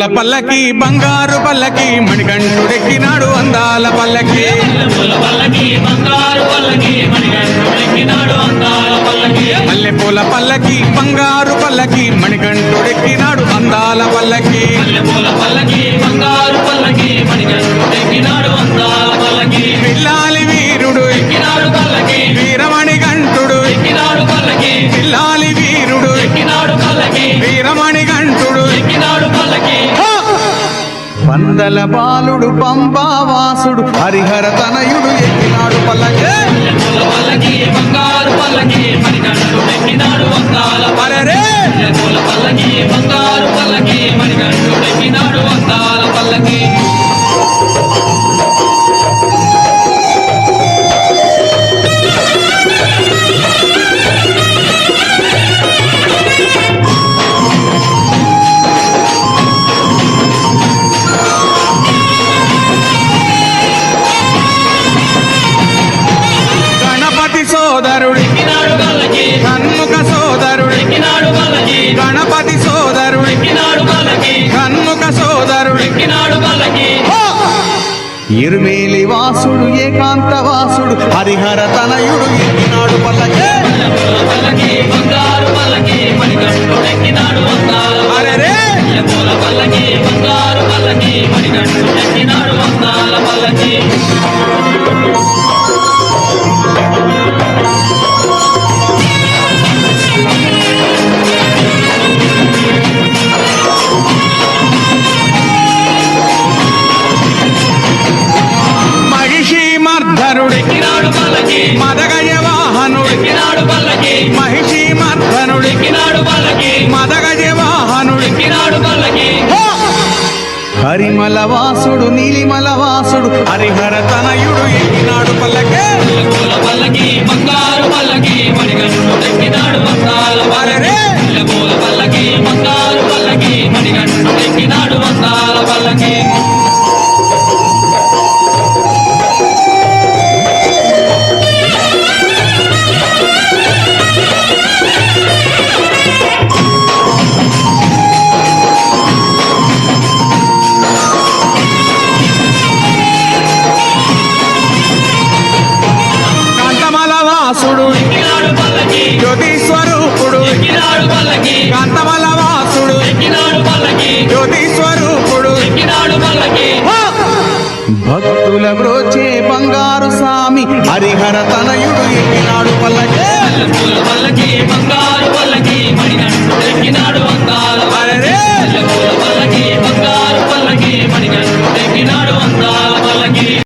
మల్లెపూల పల్లకి బంగారు పల్లకి మణికంఠుడెక్కినాడు అందాల పల్లకి మల్లెపూల పల్లకి బంగారు పల్లకి మణికంఠుడెక్కినాడు అందాల పల్లకి పిల్లాలి వీరుడు వీరమణి గంటుడు పిల్లాలి వీరుడు వీరమణి గంటుడు పందల బాలుడు పంబావాసుడు హరిహర తనయుడు ఎక్కినాడు పల్లకి సోదరుడు కన్ముఖ సోదరుడు గణపతి సోదరుడు కన్ముఖ సోదరుడు ఇరుమేలి వాసుడు ఏకాంత వాసుడు హరిహర తనయుడు ఎక్కినాడు పల్లకి మదగజ వాహనుడు మహిషి మర్ధనుడు మదగజ వాహనుడు హరిమల వాసుడు నీలిమల వాసుడు హరిహర తనయుడు ఎక్కినాడు పల్లకి జ్యోతి స్వరూపుడు కాంతమల వాసుడు జ్యోతి స్వరూపుడు భక్తుల బ్రోచే బంగారు స్వామి హరిహర తనయుడు ఎక్కినాడు పల్లకి బంగారు పల్లకి